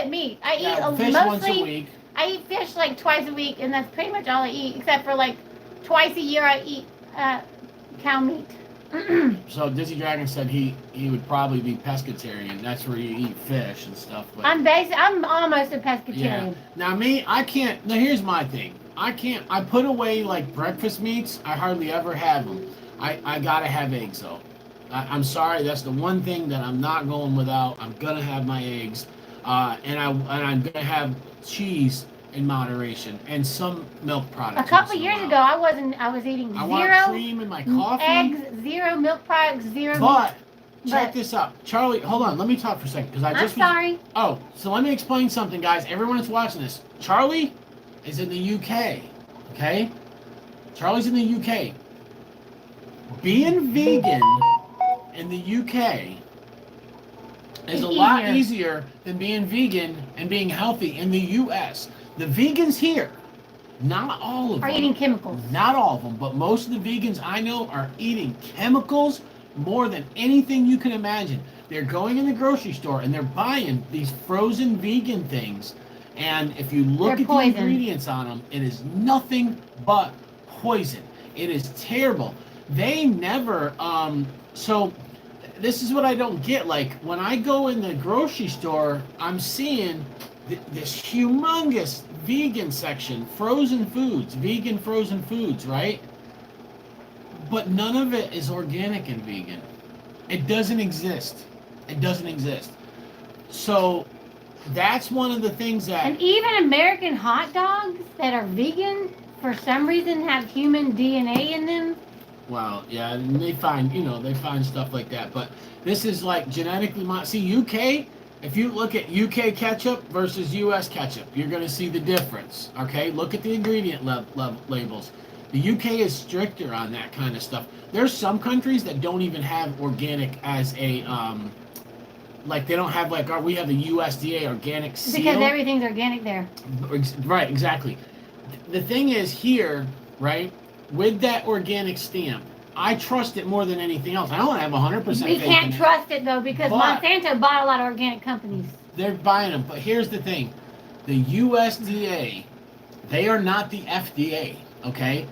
meat. I eat fish mostly once a week. I eat fish like twice a week, and that's pretty much all I eat, except for like twice a year I eat cow meat. So Dizzy Dragon said he would probably be pescatarian. That's where you eat fish and stuff. But I'm almost a pescatarian. Yeah. Now me, I can't. Now here's my thing. I put away like breakfast meats. I hardly ever have them. I gotta have eggs though. I'm sorry. That's the one thing that I'm not going without. I'm gonna have my eggs, and I'm gonna have cheese in moderation and some milk products. A couple years ago, I was eating I zero want cream in my coffee, eggs, zero milk products, zero. But check this out, Charlie. Hold on, let me talk for a second because I'm sorry. Oh, so let me explain something, guys. Everyone that's watching this, Charlie is in the UK. Okay, Charlie's in the UK. Being vegan in the UK is a lot easier than being vegan and being healthy in the US. The vegans here, not all of them, are eating chemicals. Not all of them, but most of the vegans I know are eating chemicals more than anything you can imagine. They're going in the grocery store and they're buying these frozen vegan things. And if you look at the ingredients on them, it is nothing but poison. It is terrible. They never, so this is what I don't get. Like when I go in the grocery store, I'm seeing this humongous vegan section, vegan frozen foods, right? But none of it is organic and vegan. It doesn't exist. It doesn't exist. So that's one of the things that... And even American hot dogs that are vegan, for some reason, have human DNA in them. Well, yeah, and they find stuff like that. But this is like genetically... See, UK... If you look at UK ketchup versus US ketchup, you're going to see the difference, okay? Look at the ingredient labels. The UK is stricter on that kind of stuff. There's some countries that don't even have organic as a, like they don't have we have the USDA organic seal. Because everything's organic there. Right, exactly. The thing is here, right, with that organic stamp, I trust it more than anything else. I don't have 100% faith in it. We can't trust it, though, because Monsanto bought a lot of organic companies. They're buying them. But here's the thing. The USDA, they are not the FDA, okay?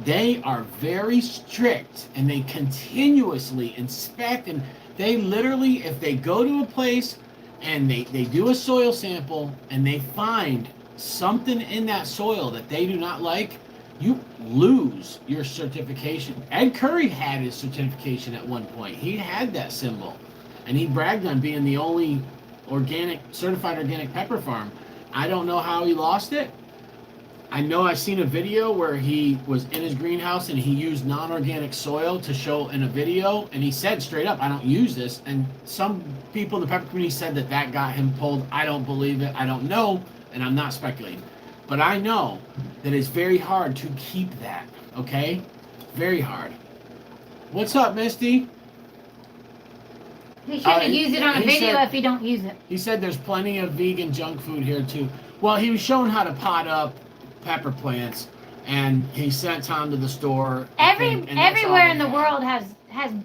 They are very strict, and they continuously inspect. And they literally, if they go to a place and they do a soil sample and they find something in that soil that they do not like, you lose your certification. Ed Curry had his certification at one point. He had that symbol, and he bragged on being the only certified organic pepper farm. I don't know how he lost it. I know I've seen a video where he was in his greenhouse and he used non-organic soil to show in a video, and he said straight up, I don't use this. And some people in the pepper community said that got him pulled. I don't believe it. I don't know, and I'm not speculating. But I know that it's very hard to keep that, okay? Very hard. What's up, Misty? He shouldn't have used it on a video if he don't use it. He said there's plenty of vegan junk food here too. Well, he was showing how to pot up pepper plants, and he sent Tom to the store. Everywhere in the world has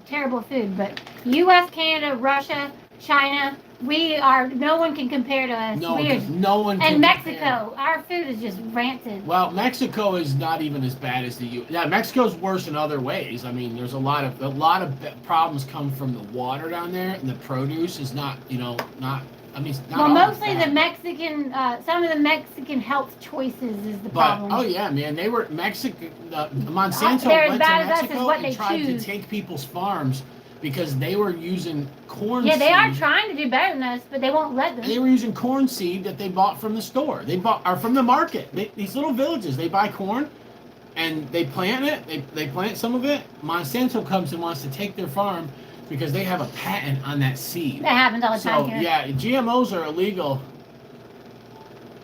terrible food, but U.S., Canada, Russia, China, no one can compare to us. No one can and Mexico, our food is just rancid. Well, Mexico is not even as bad as the U.S. Yeah, Mexico's worse in other ways. I mean, there's a lot of problems come from the water down there, and the produce is not. I mean, it's not well, mostly the Mexican, some of the Mexican health choices is the problem. Oh yeah, man, they were Mexican. Monsanto they're went as to bad as us Mexico as what and they tried choose. to take people's farms because they were using corn. Yeah, they are seed. trying to do better than us, but they won't let them. They were using corn seed that they bought from the store. Or from the market. These little villages, they buy corn, and they plant it. They plant some of it. Monsanto comes and wants to take their farm because they have a patent on that seed. That happens all the time here. Yeah, GMOs are illegal.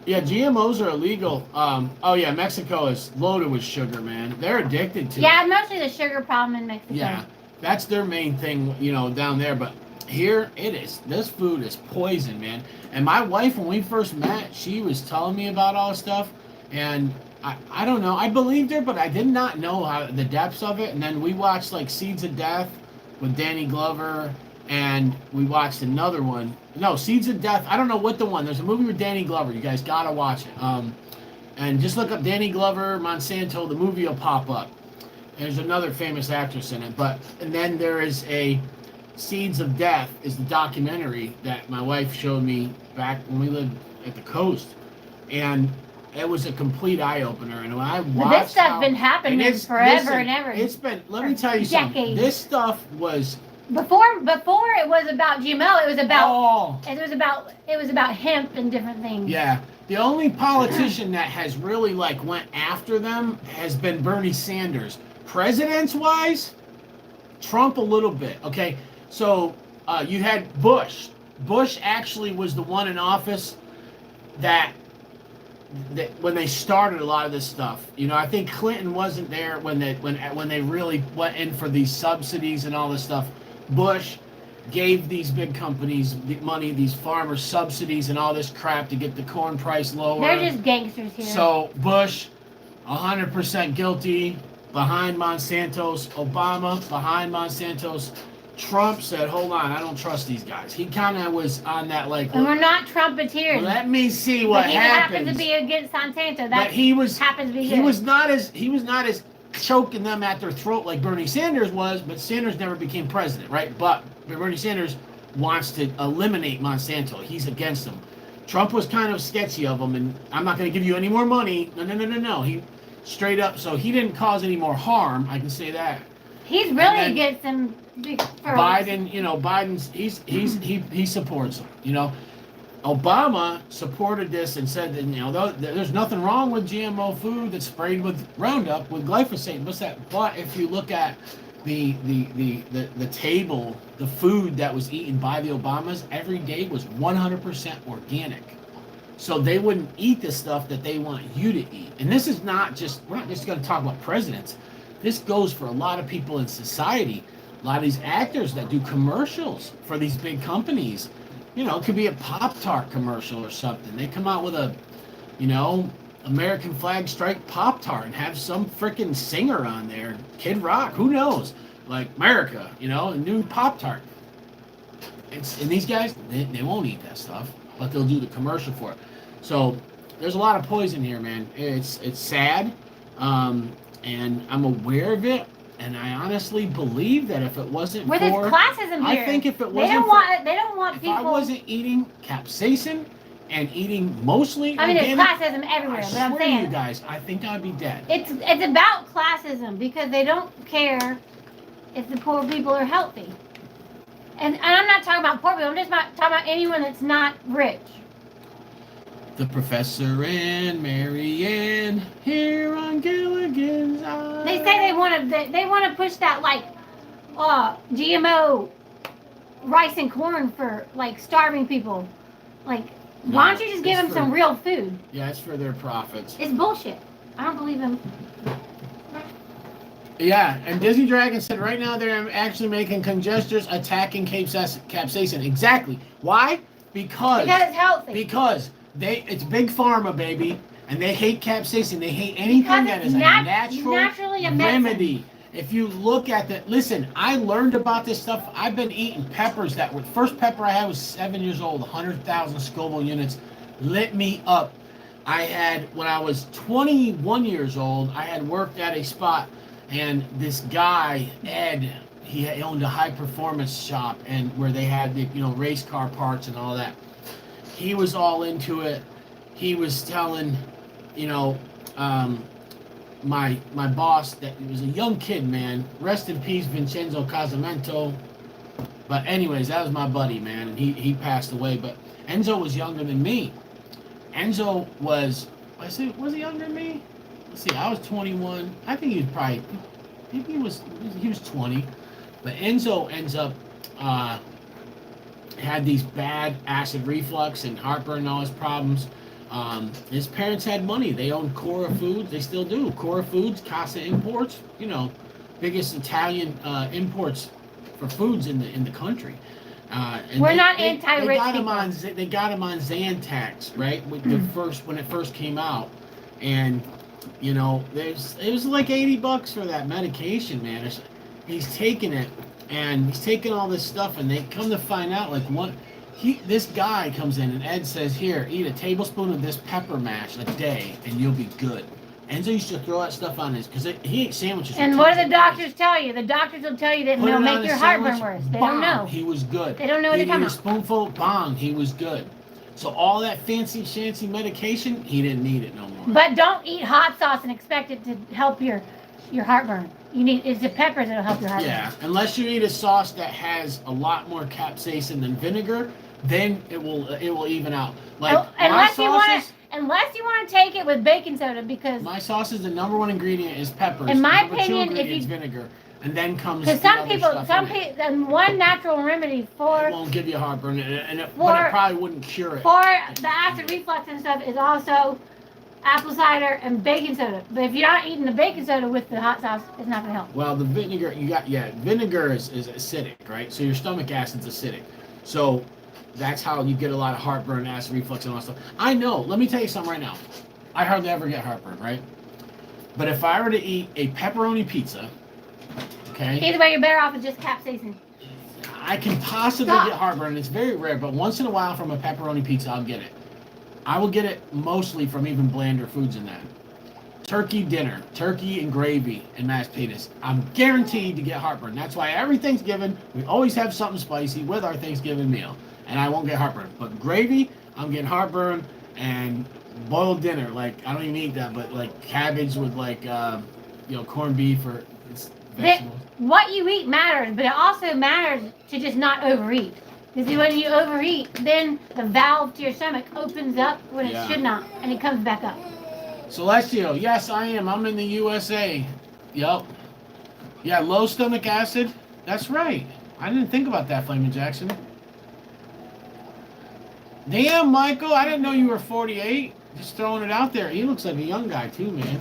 Yeah, GMOs are illegal. Oh yeah, Mexico is loaded with sugar, man. They're addicted to it. Yeah, mostly the sugar problem in Mexico. Yeah, that's their main thing, down there. But here it is. This food is poison, man. And my wife, when we first met, she was telling me about all this stuff, and I don't know. I believed her, but I did not know the depths of it. And then we watched like Seeds of Death with Danny Glover, and we watched another one. No, Seeds of Death. I don't know what the one. There's a movie with Danny Glover. You guys gotta watch it. And just look up Danny Glover, Monsanto. The movie will pop up. There's another famous actress in it. And then there is a Seeds of Death is the documentary that my wife showed me back when we lived at the coast, and it was a complete eye opener. And when I watched, but this stuff's been happening forever and ever. It's been. Let me tell you something. This stuff was. Before it was about GMO, it was about hemp and different things. Yeah. The only politician that has really went after them has been Bernie Sanders. Presidents wise, Trump a little bit. Okay. So you had Bush. Bush actually was the one in office that when they started a lot of this stuff. I think Clinton wasn't there when they really went in for these subsidies and all this stuff. Bush gave these big companies the money, these farmers subsidies and all this crap to get the corn price lower. They're just gangsters here. So Bush, 100% guilty, behind Monsanto's. Obama, behind Monsanto's. Trump said, hold on, I don't trust these guys. He kind of was on that and we're not Trumpeteers. Let me see what happens. He happens to be against Monsanto. Happens to be he was not as choking them at their throat like Bernie Sanders was, but Sanders never became president, right? But Bernie Sanders wants to eliminate Monsanto. He's against them. Trump was kind of sketchy of him, and I'm not going to give you any more money. No. He straight up, so he didn't cause any more harm. I can say that. He's really against them. Biden, Biden's he supports him. Obama supported this and said that there's nothing wrong with GMO food that's sprayed with Roundup with glyphosate. What's that? But if you look at the table, the food that was eaten by the Obamas every day was 100% organic. So they wouldn't eat the stuff that they want you to eat. And this is we're not just going to talk about presidents. This goes for a lot of people in society. A lot of these actors that do commercials for these big companies. It could be a Pop-Tart commercial or something. They come out with a, American flag strike Pop-Tart and have some freaking singer on there. Kid Rock, who knows? Like America, a new Pop-Tart. And these guys, they won't eat that stuff, but they'll do the commercial for it. So there's a lot of poison here, man. It's sad, and I'm aware of it. And I honestly believe that if it wasn't there's classism here. I think if it wasn't they don't want people. If I wasn't eating capsaicin and eating mostly there's organic, classism everywhere. I But I'm swear saying, to you guys, I think I'd be dead. It's about classism because they don't care if the poor people are healthy. And I'm not talking about poor people. I'm just talking about anyone that's not rich. The Professor and Marianne here on Gilligan's Island. They say they want to push that GMO rice and corn for starving people. Why don't you just give them some real food? Yeah, it's for their profits. It's bullshit. I don't believe them. Yeah, and Disney Dragon said right now they're actually making congestors attacking capsaicin. Exactly. Why? Because it's healthy. Because it's big pharma, baby, and they hate capsaicin. They hate anything that is naturally a remedy. If you look at that, listen, I learned about this stuff. I've been eating peppers that were the first pepper I had was 7 years old, 100,000 Scoville units, lit me up. I had when I was 21 years old, I had worked at a spot. And this guy, Ed, he owned a high performance shop and where they had the race car parts and all that. He was all into it. He was telling, my boss that he was a young kid, man. Rest in peace, Vincenzo Casamento. But anyways, that was my buddy, man, and he passed away. But Enzo was younger than me. Enzo was he younger than me? Let's see, I was 21. I think he was probably, maybe he was 20. But Enzo ends up had these bad acid reflux and heartburn and all his problems. His parents had money. They owned Cora Foods. They still do. Cora Foods, Casa Imports. Biggest Italian imports for foods in the country. And We're not anti-rich they got people. They got him on Zantac, right? With when it first came out, and it was like $80 for that medication, man. He's taking it, and he's taking all this stuff, and they come to find out, this guy comes in, and Ed says, here, eat a tablespoon of this pepper mash a day, and you'll be good. Enzo used to throw that stuff on his, because he ate sandwiches. And what do the doctors tell you? The doctors will tell you that it'll make your heartburn worse. They don't know. He was good. They don't know what they're talking about. A spoonful, bang, he was good. So all that fancy medication, he didn't need it no more. But don't eat hot sauce and expect it to help your heartburn. It's the peppers that'll help your heartburn. Yeah, unless you eat a sauce that has a lot more capsaicin than vinegar, then it will even out. Unless you want to take it with baking soda, because my sauce's the number one ingredient is peppers. In my opinion, if you vinegar, and then comes because some people, and one natural remedy for it won't give you heartburn, but it probably wouldn't cure it. For the acid reflux and stuff is also apple cider and baking soda. But if you're not eating the baking soda with the hot sauce, it's not going to help. Well, the vinegar vinegar is acidic, right? So your stomach acid's acidic. So that's how you get a lot of heartburn, acid reflux, and all that stuff. I know. Let me tell you something right now. I hardly ever get heartburn, right? But if I were to eat a pepperoni pizza, okay? Either way, you're better off with just capsaicin. I can possibly get heartburn. It's very rare, but once in a while from a pepperoni pizza, I'll get it. I will get it mostly from even blander foods in that. Turkey dinner, turkey and gravy and mashed potatoes. I'm guaranteed to get heartburn. That's why every Thanksgiving, we always have something spicy with our Thanksgiving meal. And I won't get heartburn. But gravy, I'm getting heartburn. And boiled dinner, I don't even eat that, but cabbage with corned beef or vegetables. What you eat matters, but it also matters to just not overeat. Because when you overeat, then the valve to your stomach opens up when it should not, and it comes back up. Celestial, yes, I am. I'm in the USA. Yup. Yeah, low stomach acid. That's right. I didn't think about that, Flamin' Jackson. Damn, Michael, I didn't know you were 48. Just throwing it out there. He looks like a young guy too, man.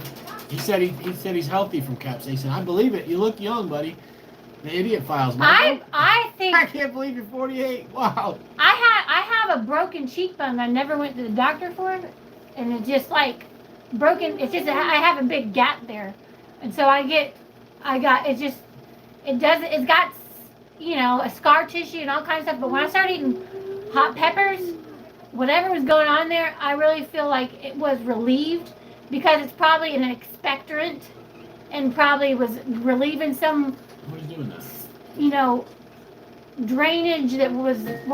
He said he's healthy from capsaicin. I believe it. You look young, buddy. The idiot files, Michael. I think I can't believe you're 48. Wow. I have a broken cheekbone. I never went to the doctor for it, and it's just broken. It's just I have a big gap there, and so it's got a scar tissue and all kinds of stuff. But when I started eating hot peppers, whatever was going on there, I really feel like it was relieved, because it's probably an expectorant and probably was relieving some What are you doing that? Drainage that wasn't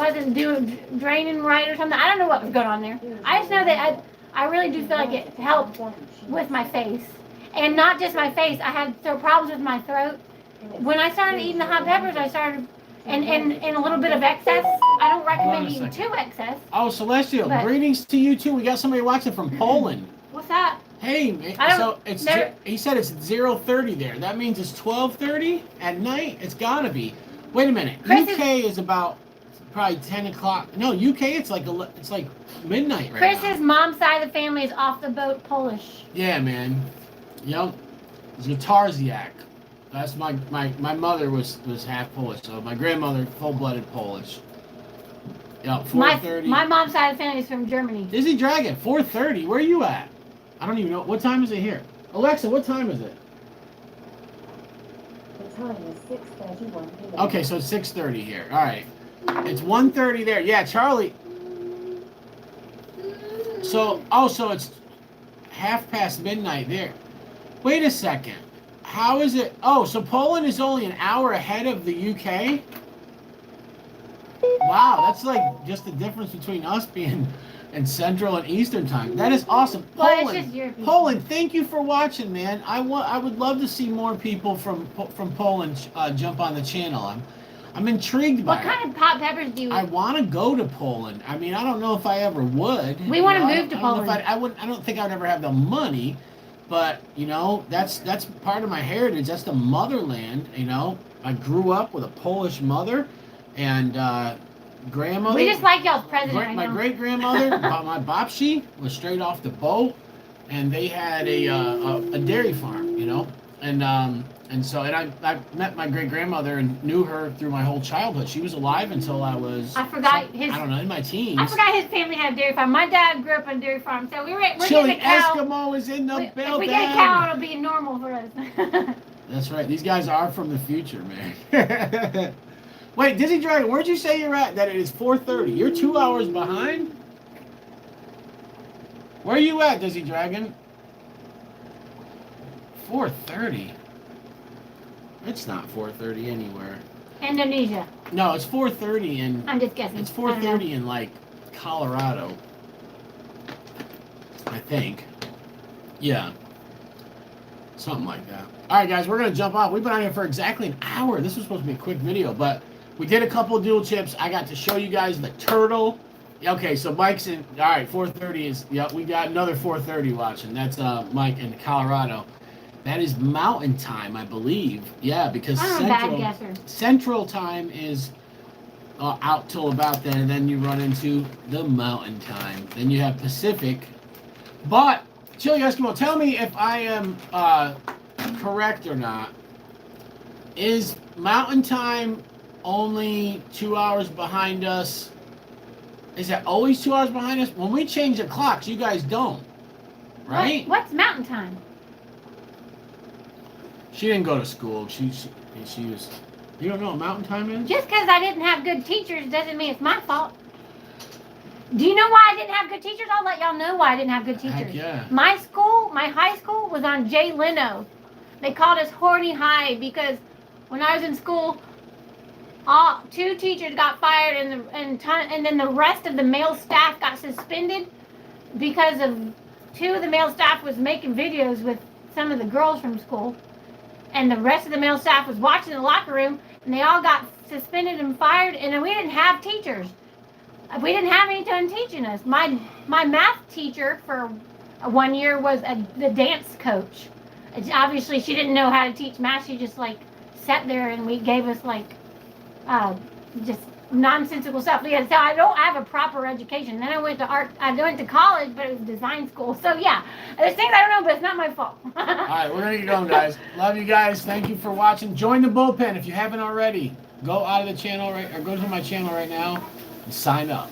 draining right or something. I don't know what was going on there. I just know that I really do feel like it helped with my face. And not just my face. I had problems with my throat. When I started eating the hot peppers, I started and a little bit of excess. I don't recommend eating too excess. Oh, Celestial, greetings to you too. We got somebody watching from Poland. What's that? Hey, man. So he said it's 0:30 there. That means it's 12:30 at night. It's gotta be. Wait a minute. UK is about probably 10 o'clock. No, UK it's like midnight right now. Chris's mom's side of the family is off the boat Polish. Yeah, man. Yep. It's Guitarziak. That's my mother was half Polish, so my grandmother full-blooded Polish. Yeah, 4:30. My mom's side of the family is from Germany. Disney Dragon, 4:30. Where are you at? I don't even know. What time is it here? Alexa, what time is it? The time is 6:31 p.m. Okay, so it's 6:30 here. All right. It's 1:30 there. Yeah, Charlie. So, so it's midnight there. Wait a second. How is it? Oh, so Poland is only an hour ahead of the UK? Wow, that's like just the difference between us being in Central and Eastern time. That is awesome. Well, Poland, it's just European. Poland, thank you for watching, man. I would love to see more people from Poland jump on the channel. I'm intrigued by What kind of hot peppers do you? I want to go to Poland. I mean, I don't know if I ever would. We want to move to Poland. I don't think I'd ever have the money, but that's part of my heritage. That's the motherland. I grew up with a Polish mother, and grandmother. We just like y'all's president. My great grandmother, my babci, was straight off the boat, and they had a dairy farm. And so I met my great grandmother and knew her through my whole childhood. She was alive until I was in my teens. I forgot his family had a dairy farm. My dad grew up on a dairy farm, so we're Chili getting a cow. Eskimo is in the building. If we get a cow, it'll be normal for us. That's right. These guys are from the future, man. Wait, Disney Dragon, where'd you say you're at? That it is 4:30. You're 2 hours behind? Where are you at, Disney Dragon? 4:30. It's not 4:30 anywhere. Indonesia. No, it's 4:30 in. I'm just guessing. It's 4:30 in like Colorado. I think. Yeah. Something like that. All right, guys, we're gonna jump off. We've been on here for exactly an hour. This was supposed to be a quick video, but we did a couple of dual chips. I got to show you guys the turtle. Okay, so Mike's in. All right, 4:30 is. Yep, we got another 4:30 watching. That's Mike in Colorado. That is mountain time, I believe. Yeah, because Central time is out till about then, and then you run into the mountain time. Then you have Pacific. But, Chili Eskimo, tell me if I am correct or not. Is mountain time only 2 hours behind us? Is that always 2 hours behind us? When we change the clocks, you guys don't. Right? What's mountain time? She didn't go to school. She was. You don't know what mountain time is? Just because I didn't have good teachers doesn't mean it's my fault. Do you know why I didn't have good teachers? I'll let y'all know why I didn't have good teachers. Heck yeah. My high school was on Jay Leno. They called us Horny High because when I was in school, 2 teachers got fired and then the rest of the male staff got suspended because of 2 of the male staff was making videos with some of the girls from school. And the rest of the male staff was watching the locker room, and they all got suspended and fired, and we didn't have teachers. We didn't have anyone teaching us. My math teacher for 1 year was the dance coach. Obviously, she didn't know how to teach math. She just, sat there, and we gave us, just nonsensical stuff. Yeah, so I don't have a proper education. Then I went to college, but it was design school. So yeah, there's things I don't know, but it's not my fault. All right, we're gonna get going, guys. Love you guys. Thank you for watching. Join the bullpen if you haven't already. Go out of the channel or go to my channel right now and sign up.